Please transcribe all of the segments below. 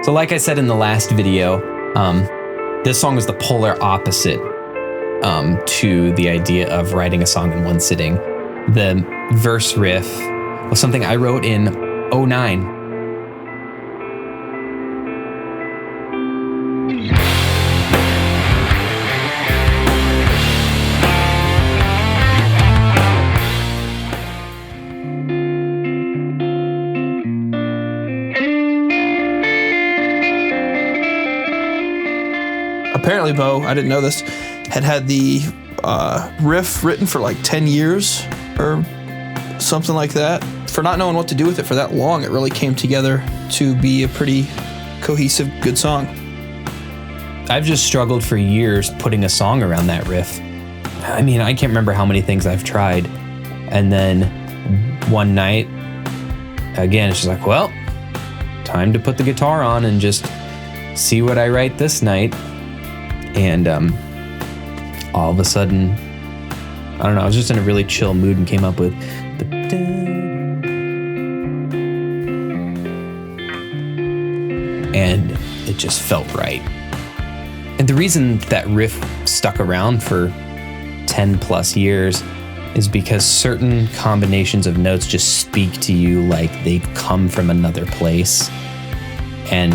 So like I said in the last video, this song was the polar opposite to the idea of writing a song in one sitting. The verse riff was something I wrote in 2009. Apparently, Bo, I didn't know this, had the riff written for like 10 years or something like that. For not knowing what to do with it for that long, it really came together to be a pretty cohesive, good song. I've just struggled for years putting a song around that riff. I mean, I can't remember how many things I've tried. And then one night, again, it's just like, well, time to put the guitar on and just see what I write this night. And all of a sudden, I don't know, I was just in a really chill mood and came up with and it just felt right. And the reason that riff stuck around for 10 plus years is because certain combinations of notes just speak to you like they come from another place. And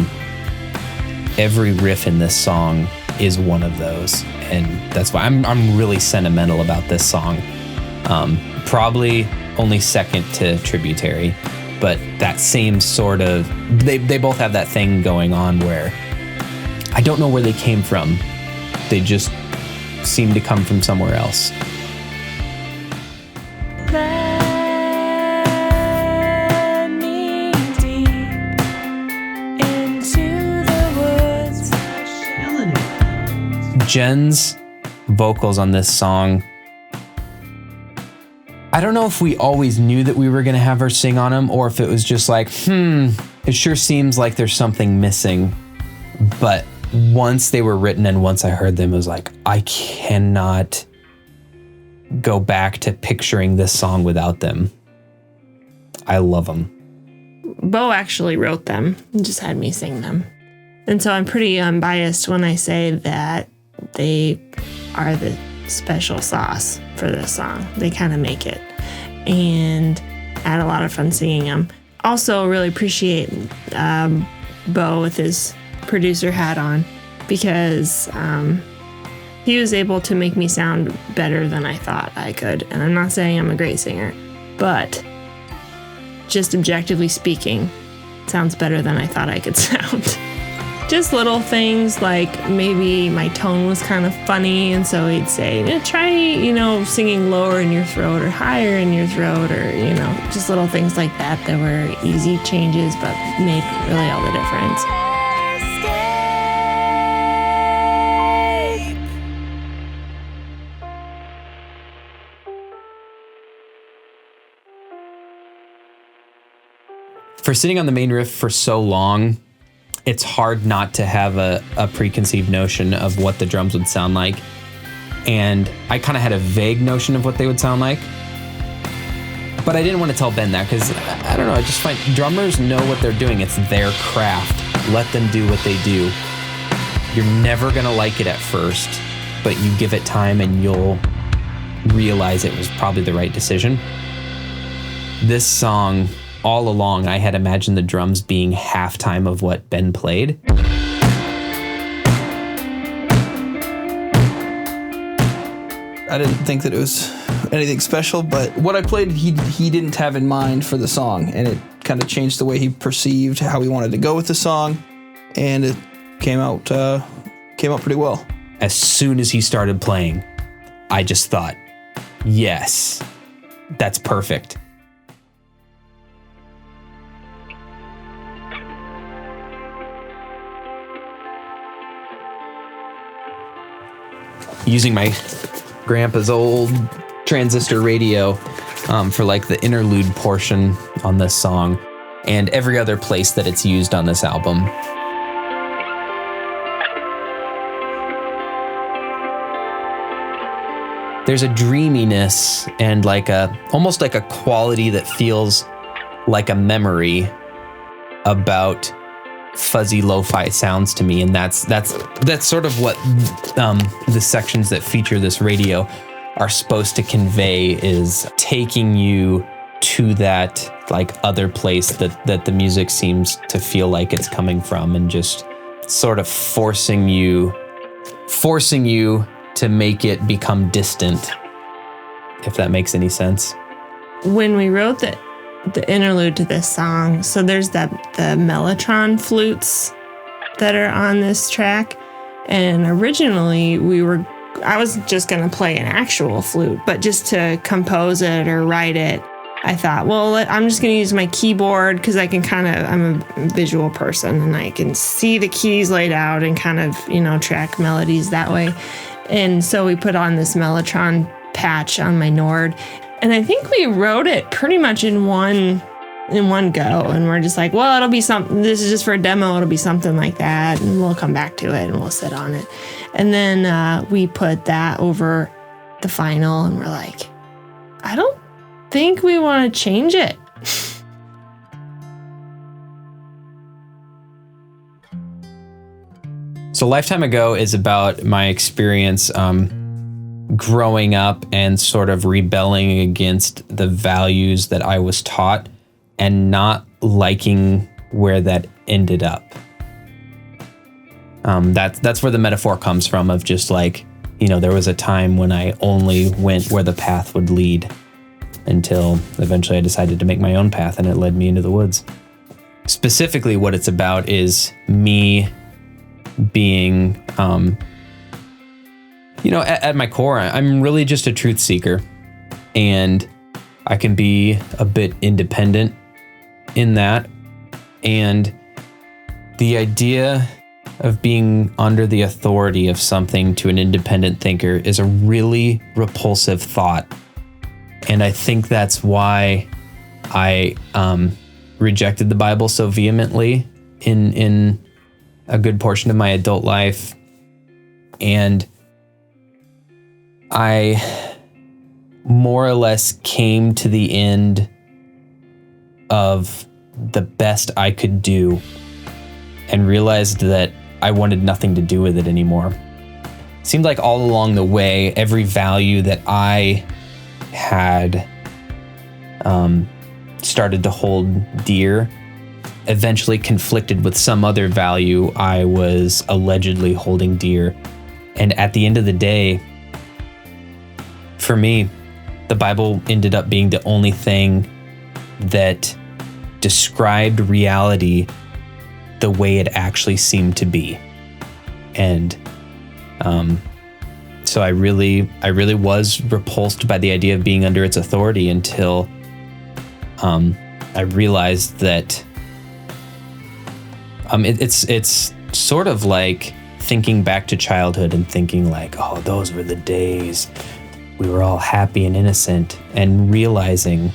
every riff in this song is one of those, and that's why I'm really sentimental about this song. Probably only second to Tributary, but that same sort of, they both have that thing going on where I don't know where they came from. They just seem to come from somewhere else. Jen's vocals on this song, I don't know if we always knew that we were going to have her sing on them, or if it was just like, it sure seems like there's something missing. But once they were written and once I heard them, it was like, I cannot go back to picturing this song without them. I love them. Bo actually wrote them and just had me sing them. And so I'm pretty unbiased when I say that they are the special sauce for this song. They kind of make it. And I had a lot of fun singing them. Also really appreciate Bo with his producer hat on, because he was able to make me sound better than I thought I could. And I'm not saying I'm a great singer, but just objectively speaking, it sounds better than I thought I could sound. Just little things like maybe my tone was kind of funny, and so he'd say, try, singing lower in your throat or higher in your throat, or, just little things like that were easy changes but made really all the difference. For sitting on the main riff for so long, it's hard not to have a preconceived notion of what the drums would sound like. And I kind of had a vague notion of what they would sound like. But I didn't want to tell Ben that because, I don't know, I just find drummers know what they're doing. It's their craft. Let them do what they do. You're never going to like it at first, but you give it time and you'll realize it was probably the right decision. This song, all along, I had imagined the drums being halftime of what Ben played. I didn't think that it was anything special, but what I played, he didn't have in mind for the song, and it kind of changed the way he perceived how he wanted to go with the song, and it came out pretty well. As soon as he started playing, I just thought, yes, that's perfect. Using my grandpa's old transistor radio for like the interlude portion on this song and every other place that it's used on this album. There's a dreaminess and almost like a quality that feels like a memory about fuzzy lo-fi sounds to me, and that's sort of what the sections that feature this radio are supposed to convey, is taking you to that like other place that the music seems to feel like it's coming from, and just sort of forcing you to make it become distant, if that makes any sense. When we wrote the interlude to this song, so there's the mellotron flutes that are on this track, and originally I was just going to play an actual flute, but just to compose it or write it, I thought, well, I'm just going to use my keyboard, because I'm a visual person and I can see the keys laid out and kind of, track melodies that way. And so we put on this mellotron patch on my Nord, and I think we wrote it pretty much in one go. And we're just like, well, it'll be something, this is just for a demo, it'll be something like that, and we'll come back to it and we'll sit on it. And then we put that over the final, and we're like, I don't think we want to change it. So Lifetime Ago is about my experience growing up and sort of rebelling against the values that I was taught and not liking where that ended up. That's where the metaphor comes from, of just like, there was a time when I only went where the path would lead, until eventually I decided to make my own path, and it led me into the woods. Specifically, what it's about is me being, at my core, I'm really just a truth seeker, and I can be a bit independent in that. And the idea of being under the authority of something to an independent thinker is a really repulsive thought. And I think that's why I rejected the Bible so vehemently in a good portion of my adult life. And I more or less came to the end of the best I could do and realized that I wanted nothing to do with it anymore. It seemed like all along the way, every value that I had started to hold dear eventually conflicted with some other value I was allegedly holding dear. And at the end of the day, for me, the Bible ended up being the only thing that described reality the way it actually seemed to be. And so I really was repulsed by the idea of being under its authority until I realized that it's sort of like thinking back to childhood and thinking like, oh, those were the days we were all happy and innocent, and realizing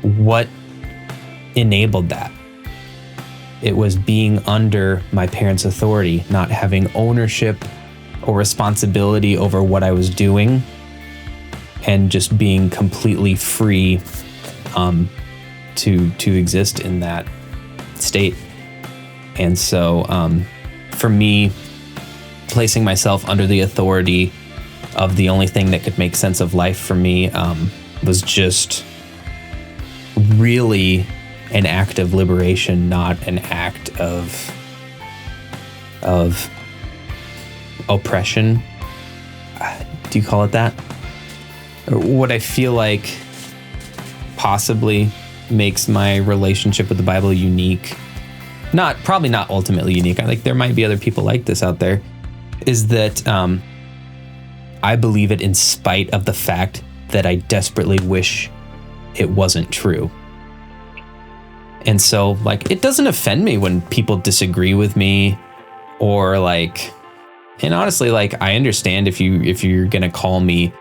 what enabled that. It was being under my parents' authority, not having ownership or responsibility over what I was doing, and just being completely free to exist in that state. And so for me, placing myself under the authority of the only thing that could make sense of life for me was just really an act of liberation, not an act of oppression. Do you call it that? Or what I feel like possibly makes my relationship with the Bible unique, probably not ultimately unique, I think there might be other people like this out there, is that I believe it in spite of the fact that I desperately wish it wasn't true. And so, like, it doesn't offend me when people disagree with me, or like, and honestly, like, I understand if you're gonna call me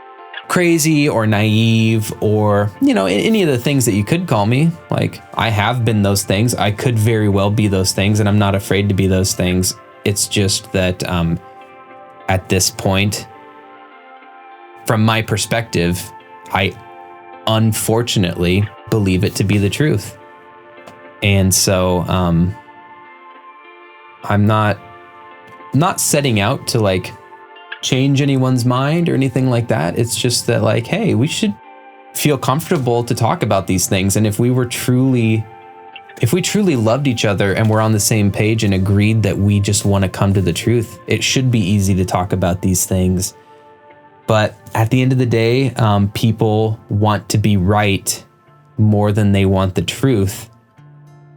crazy or naive or, any of the things that you could call me. Like, I have been those things. I could very well be those things, and I'm not afraid to be those things. It's just that at this point, from my perspective, I unfortunately believe it to be the truth. And so I'm not setting out to like change anyone's mind or anything like that. It's just that like, hey, we should feel comfortable to talk about these things. And if we truly loved each other and we're on the same page and agreed that we just want to come to the truth, it should be easy to talk about these things. But at the end of the day, people want to be right more than they want the truth.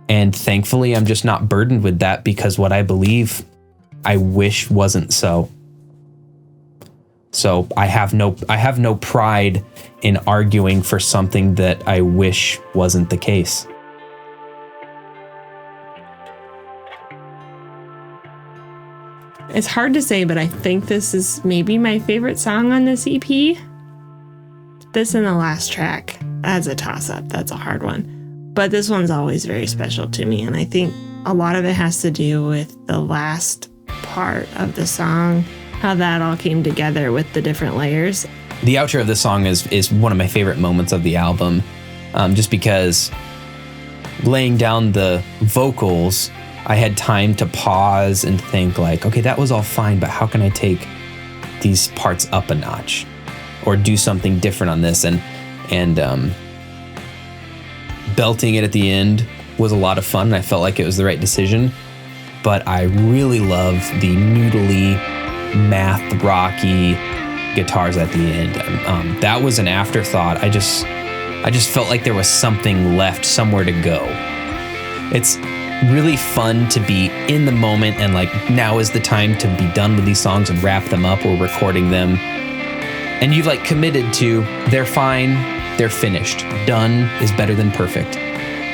And thankfully, I'm just not burdened with that, because what I believe, I wish wasn't so. So I have no pride in arguing for something that I wish wasn't the case. It's hard to say, but I think this is maybe my favorite song on this EP. This and the last track. That's a toss-up. That's a hard one. But this one's always very special to me, and I think a lot of it has to do with the last part of the song, how that all came together with the different layers. The outro of this song is one of my favorite moments of the album, just because laying down the vocals, I had time to pause and think like, okay, that was all fine, but how can I take these parts up a notch or do something different on this? And belting it at the end was a lot of fun, and I felt like it was the right decision. But I really love the noodly, math rocky guitars at the end. That was an afterthought. I just felt like there was something left, somewhere to go. It's really fun to be in the moment and like, now is the time to be done with these songs and wrap them up. We're recording them, and you've like committed to, they're fine, they're finished. Done is better than perfect.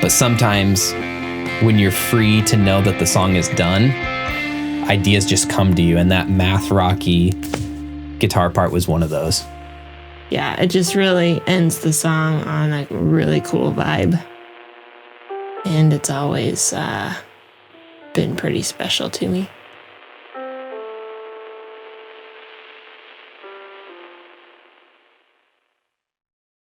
But sometimes when you're free to know that the song is done, ideas just come to you, and that math rocky guitar part was one of those. Yeah, it just really ends the song on a really cool vibe. And it's always been pretty special to me.